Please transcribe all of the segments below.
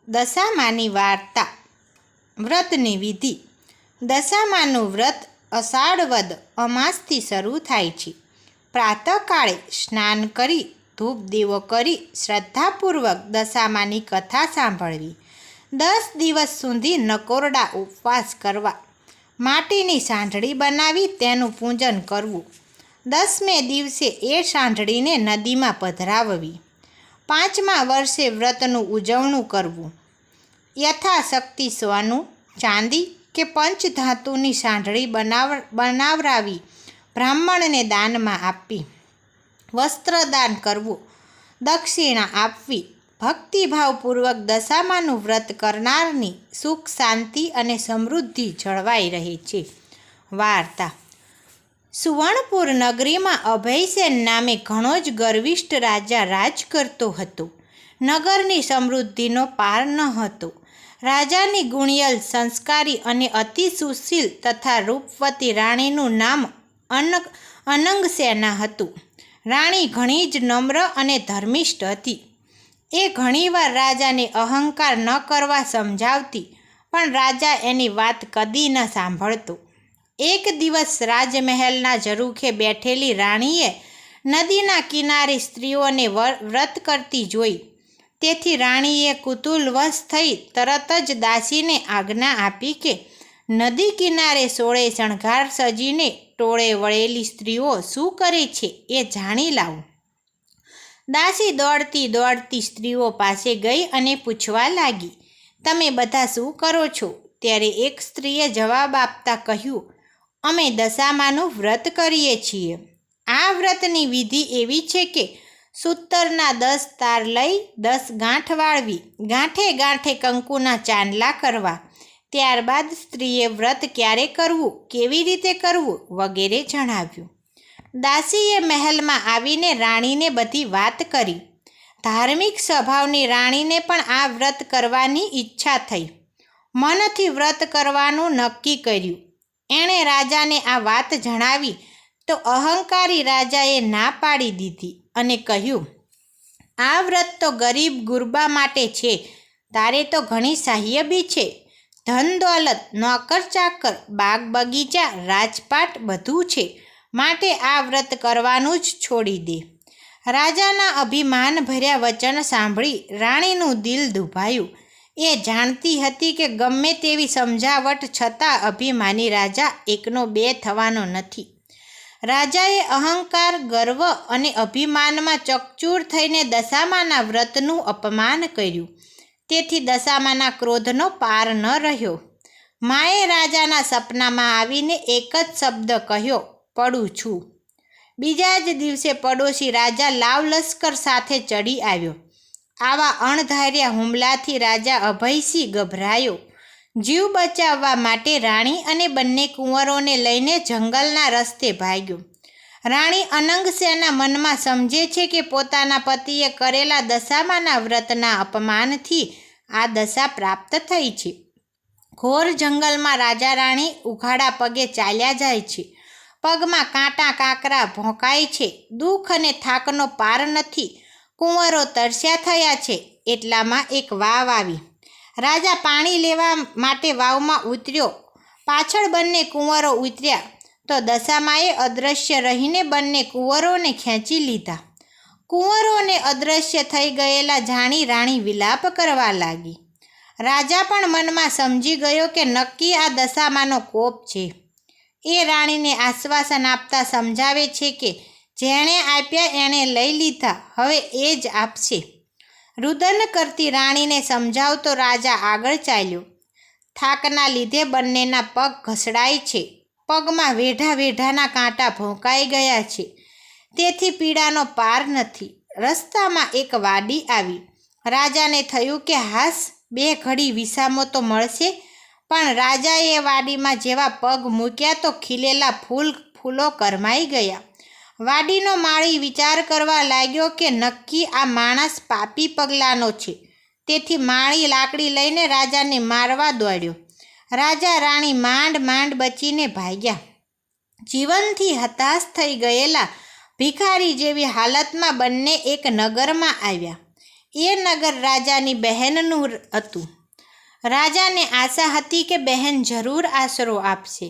દશામાની વાર્તા. વ્રતની વિધિ. દશામાનું વ્રત અષાઢ વદ અમાસથી શરૂ થાય છે. પ્રાતઃકાળે સ્નાન કરી ધૂપ દીવો કરી શ્રદ્ધાપૂર્વક દશામાની કથા સાંભળવી. 10 દિવસ સુધી નકોરડા ઉપવાસ કરવા. માટીની સાંઢળી બનાવી તેનું પૂજન કરવું. 10મે દિવસે એ સાંઢળીને નદીમાં પધરાવવી. 5મા વર્ષે વ્રતનું ઉજવણું કરવું. યથાશક્તિ સોનું, ચાંદી કે પંચધાતુની સાંઢળી બનાવરાવી બ્રાહ્મણને દાનમાં આપવી. વસ્ત્રદાન કરવું. દક્ષિણા આપવી. ભક્તિભાવપૂર્વક દશામાનું વ્રત કરનારની સુખ, શાંતિ અને સમૃદ્ધિ જળવાઈ રહે છે. વાર્તા. સુવર્ણપુર નગરીમાં અભયસેન નામે ઘણો જ ગર્વિષ્ઠ રાજા રાજ કરતો હતો. નગરની સમૃદ્ધિનો પાર ન હતો. રાજાની ગુણિયલ, સંસ્કારી અને અતિ સુશીલ તથા રૂપવતી રાણીનું નામ અનંગસેના હતું. રાણી ઘણી જ નમ્ર અને ધર્મિષ્ઠ હતી. એ ઘણીવાર રાજાને અહંકાર ન કરવા સમજાવતી, પણ રાજા એની વાત કદી ન સાંભળતો. એક દિવસ રાજમહેલના ઝરૂખે બેઠેલી રાણીએ નદીના કિનારે સ્ત્રીઓને વ્રત કરતી જોઈ. તેથી રાણીએ કુતૂહલવશ થઈ તરત જ દાસીને આજ્ઞા આપી કે નદી કિનારે સોળે શણગાર સજીને ટોળે વળેલી સ્ત્રીઓ શું કરે છે એ જાણી લાવો. દાસી દોડતી દોડતી સ્ત્રીઓ પાસે ગઈ અને પૂછવા લાગી, તમે બધા શું કરો છો? ત્યારે એક સ્ત્રીએ જવાબ આપતા કહ્યું, અમે દશામાનું વ્રત કરીએ છીએ. આ વ્રતની વિધિ એવી છે કે સૂતરના 10 તાર લઈ 10 ગાંઠ વાળવી, ગાંઠે ગાંઠે કંકુના ચાંદલા કરવા. ત્યારબાદ સ્ત્રીએ વ્રત ક્યારે કરવું, કેવી રીતે કરવું વગેરે જણાવ્યું. દાસીએ મહેલમાં આવીને રાણીને બધી વાત કરી. ધાર્મિક સ્વભાવની રાણીને પણ આ વ્રત કરવાની ઈચ્છા થઈ. મનથી વ્રત કરવાનું નક્કી કર્યું. એણે રાજાને આ વાત જણાવી તો અહંકારી રાજાએ ના પાડી દીધી અને કહ્યું, આ વ્રત તો ગરીબ ગુરબા માટે છે. તારે તો ઘણી સાહ્યબી છે. ધન દોલત, નોકર ચાકર, બાગ બગીચા, રાજપાટ બધું છે. માટે આ વ્રત કરવાનું જ છોડી દે. રાજાના અભિમાન ભર્યા વચન સાંભળી રાણીનું દિલ દુભાયું. એ જાણતી હતી કે ગમે તેવી સમજાવટ છતાં અભિમાની રાજા એકનો બે થવાનો નથી. રાજાએ અહંકાર, ગર્વ અને અભિમાનમાં ચકચૂર થઈને દશામાના વ્રતનું અપમાન કર્યું. તેથી દશામાના ક્રોધનો પાર ન રહ્યો. માએ રાજાના સપનામાં આવીને એક જ શબ્દ કહ્યો, પડું છું. બીજા જ દિવસે પડોશી રાજા લાવ લશ્કર સાથે ચડી આવ્યો. આવા અણધાર્યા હુમલાથી રાજા અભયસિંહ ગભરાયો. જીવ બચાવવા માટે રાણી અને બંને કુંવરોને લઈને જંગલના રસ્તે ભાગ્યો. રાણી અનંગસેના મનમાં સમજે છે કે પોતાના પતિએ કરેલા દશામાના વ્રતના અપમાનથી આ દશા પ્રાપ્ત થઈ છે. ઘોર જંગલમાં રાજા રાણી ઉઘાડા પગે ચાલ્યા જાય છે. પગમાં કાંટા કાંકરા ભોંકાય છે. દુઃખ અને થાકનો પાર નથી. કુંવરો તરસ્યા થયા છે. એટલામાં એક વાવ આવી. રાજા પાણી લેવા માટે વાવમાં ઉતર્યો. પાછળ બંને કુંવરો ઉતર્યા તો દશામાએ અદૃશ્ય રહીને બંને કુંવરોને ખેંચી લીધા. કુંવરોને અદૃશ્ય થઈ ગયેલા જાણી રાણી વિલાપ કરવા લાગી. રાજા પણ મનમાં સમજી ગયો કે નક્કી આ દશામાનો કોપ છે. એ રાણીને આશ્વાસન આપતા સમજાવે છે કે જેણે આપ્યા એણે લઈ લીધા, હવે એ જ આપશે. રુદન કરતી રાણીને સમજાવતો રાજા આગળ ચાલ્યો. થાકના લીધે બંનેના પગ ઘસડાય છે. પગમાં વેઢા વેઢાના કાંટા ભોંકાઈ ગયા છે. તેથી પીડાનો પાર નથી. રસ્તામાં એક વાડી આવી. રાજાને થયું કે હાશ, 2 ઘડી વિસામો તો મળશે. પણ રાજાએ વાડીમાં જેવા પગ મૂક્યા તો ખીલેલા ફૂલો કરમાઈ ગયા. વાડીનો માળી વિચાર કરવા લાગ્યો કે નક્કી આ માણસ પાપી પગલાનો છે. તેથી માળી લાકડી લઈને રાજાને મારવા દોડ્યો. રાજા રાણી માંડ માંડ બચીને ભાગ્યા. જીવનથી હતાશ થઈ ગયેલા ભિખારી જેવી હાલતમાં બંને એક નગરમાં આવ્યા. એ નગર રાજાની બહેનનું હતું. રાજાને આશા હતી કે બહેન જરૂર આશરો આપશે.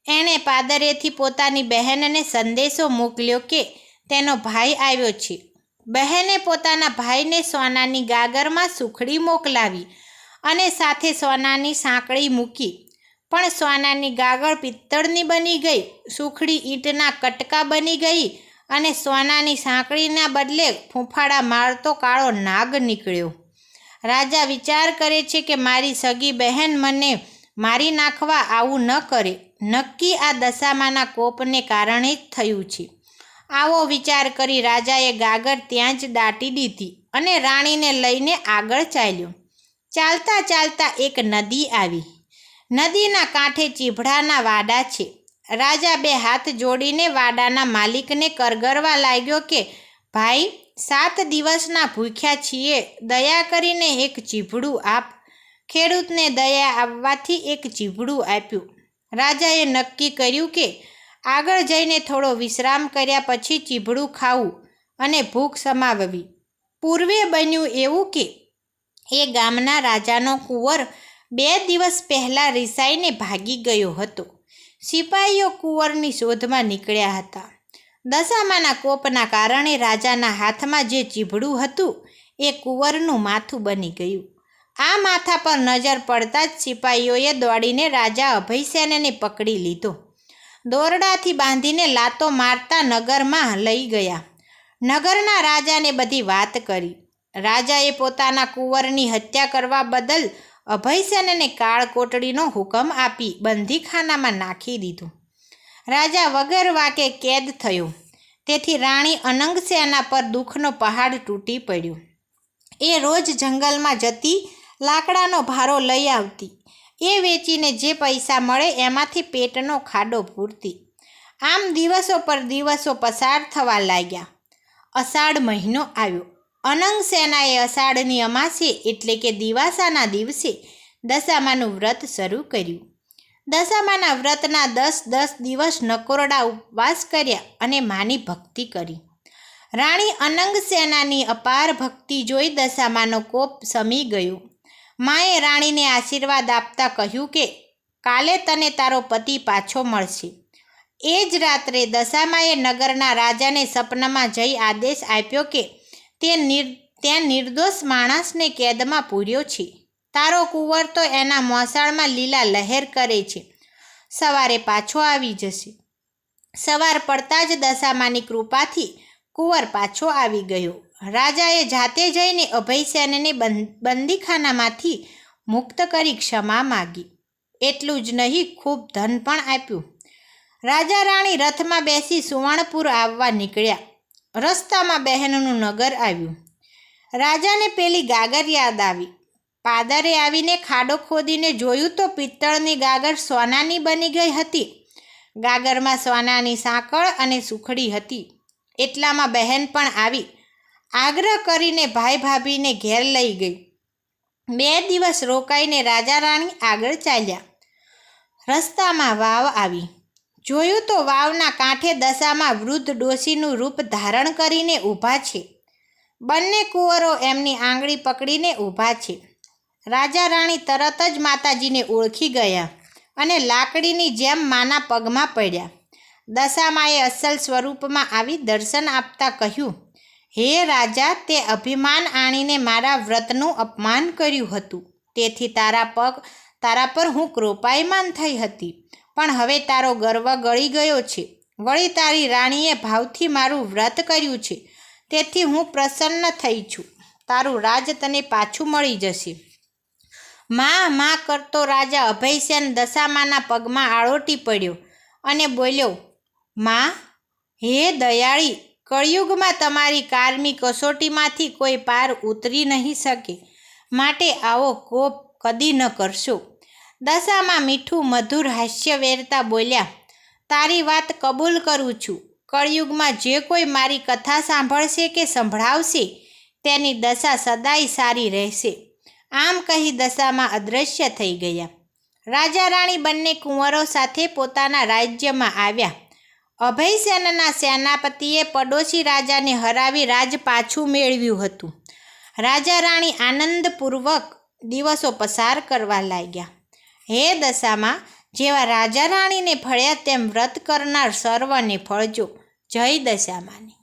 એણે પાદરેથી પોતાની બહેનને સંદેશો મોકલ્યો કે તેનો ભાઈ આવ્યો છે. બહેને પોતાના ભાઈને સોનાની ગાગરમાં સુખડી મોકલાવી અને સાથે સોનાની સાંકળી મૂકી. પણ સોનાની ગાગર પિત્તળની બની ગઈ, સુખડી ઈંટના કટકા બની ગઈ અને સોનાની સાંકળીના બદલે ફૂંફાડા મારતો કાળો નાગ નીકળ્યો. રાજા વિચાર કરે છે કે મારી સગી બહેન મને મારી નાખવા આવું ન કરે. નક્કી આ દશામાના કોપને કારણે જ થયું છે. આવો વિચાર કરી રાજાએ ગાગર ત્યાં જ દાટી દીધી અને રાણીને લઈને આગળ ચાલ્યો. ચાલતા ચાલતા એક નદી આવી. નદીના કાંઠે ચીભડાના વાડા છે. રાજા બે હાથ જોડીને વાડાના માલિકને કરગરવા લાગ્યો કે ભાઈ, 7 દિવસના ભૂખ્યા છીએ, દયા કરીને એક ચીભડું આપ. ખેડૂતને દયા આવવાથી એક ચીભડું આપ્યું. રાજાએ નક્કી કર્યું કે આગળ જઈને થોડો વિશ્રામ કર્યા પછી ચીભડું ખાવું અને ભૂખ સમાવવી. પૂર્વે બન્યું એવું કે એ ગામના રાજાનો કુંવર 2 દિવસ પહેલાં રિસાઈને ભાગી ગયો હતો. સિપાહીઓ કુંવરની શોધમાં નીકળ્યા હતા. દશામાના કોપના કારણે રાજાના હાથમાં જે ચીભડું હતું એ કુંવરનું માથું બની ગયું. આ માથા પર નજર પડતા જ સિપાહીઓએ દોડીને રાજા અભયસેનને પકડી લીધો. દોરડાથી બાંધીને લાતો મારતા નગરમાં લઈ ગયા. નગરના રાજાને બધી વાત કરી. રાજાએ પોતાના કુંવરની હત્યા કરવા બદલ અભયસેનને કાળ કોટડીનો હુકમ આપી બંદીખાનામાં નાખી દીધો. રાજા વગર વાકે કેદ થયો. તેથી રાણી અનંગસેના પર દુઃખનો પહાડ તૂટી પડ્યો. એ રોજ જંગલમાં જતી, લાકડાનો ભારો લઈ આવતી. એ વેચીને જે પૈસા મળે એમાંથી પેટનો ખાડો પૂરતી. આમ દિવસો પર દિવસો પસાર થવા લાગ્યા. અષાઢ મહિનો આવ્યો. અનંગસેનાએ અષાઢની અમાસે એટલે કે દિવાસાના દિવસે દશામાનું વ્રત શરૂ કર્યું. દશામાના વ્રતના 10 દિવસ નકોરડા ઉપવાસ કર્યા અને માની ભક્તિ કરી. રાણી અનંગસેનાની અપાર ભક્તિ જોઈ દશામાનો કોપ શમી ગયો. માએ રાણીને આશીર્વાદ આપતા કહ્યું કે કાલે તને તારો પતિ પાછો મળશે. એ જ રાત્રે દશામાએ નગરના રાજાને સપનામાં જઈ આદેશ આપ્યો કે ત્યાં નિર્દોષ માણસને કેદમાં પૂર્યો છે. તારો કુંવર તો એના મોસાળમાં લીલા લહેર કરે છે. સવારે પાછો આવી જશે. સવાર પડતા જ દશામાની કૃપાથી કુંવર પાછો આવી ગયો. રાજાએ જાતે જઈને અભયસેનને બંદીખાનામાંથી મુક્ત કરી ક્ષમા માગી. એટલું જ નહીં, ખૂબ ધન પણ આપ્યું. રાજા રાણી રથમાં બેસી સુવર્ણપુર આવવા નીકળ્યા. રસ્તામાં બહેનનું નગર આવ્યું. રાજાને પેલી ગાગર યાદ આવી. પાદરે આવીને ખાડો ખોદીને જોયું તો પિત્તળની ગાગર સોનાની બની ગઈ હતી. ગાગરમાં સોનાની સાંકળ અને સુખડી હતી. એટલામાં બહેન પણ આવી. આગ્રહ કરીને ભાઈ ભાભીને ઘેર લઈ ગઈ. 2 દિવસ રોકાઈને રાજા રાણી આગળ ચાલ્યા. રસ્તામાં વાવ આવી. જોયું તો વાવના કાંઠે દશામાં વૃદ્ધ ડોશીનું રૂપ ધારણ કરીને ઊભા છે. બંને કુંવરો એમની આંગળી પકડીને ઊભા છે. રાજા રાણી તરત જ માતાજીને ઓળખી ગયા અને લાકડીની જેમ માના પગમાં પડ્યા. દશામાએ અસલ સ્વરૂપમાં આવી દર્શન આપતા કહ્યું, હે રાજા, તે અભિમાન આણીને મારા વ્રતનું અપમાન કર્યું હતું. તેથી તારા પર હું કૃપાયમાન થઈ હતી. પણ હવે તારો ગર્વ ગળી ગયો છે. વળી તારી રાણીએ ભાવથી મારું વ્રત કર્યું છે. તેથી હું પ્રસન્ન થઈ છું. તારું રાજ તને પાછું મળી જશે. માં કરતો રાજા અભયસેન દશામાના પગમાં આળોટી પડ્યો અને બોલ્યો, માં, હે દયાળી, કળિયુગમાં તમારી કારમી કસોટીમાંથી કોઈ પાર ઉતરી નહીં શકે. માટે આવો કોપ કદી ન કરશો. દશામાં મીઠું મધુર હાસ્ય વેરતા બોલ્યા, તારી વાત કબૂલ કરું છું. કળિયુગમાં જે કોઈ મારી કથા સાંભળશે કે સંભળાવશે તેની દશા સદાય સારી રહેશે. આમ કહી દશામાં અદૃશ્ય થઈ ગયા. રાજા રાણી બંને કુંવરો સાથે પોતાના રાજ્યમાં આવ્યા. અભયસેનના સેનાપતિએ પડોશી રાજાને હરાવી રાજ પાછું મેળવ્યું હતું. રાજા રાણી આનંદપૂર્વક દિવસો પસાર કરવા લાગ્યા. હે દશામાં, જેવા રાજા રાણીને ફળ્યા તેમ વ્રત કરનાર સર્વને ફળજો. જય દશામાની.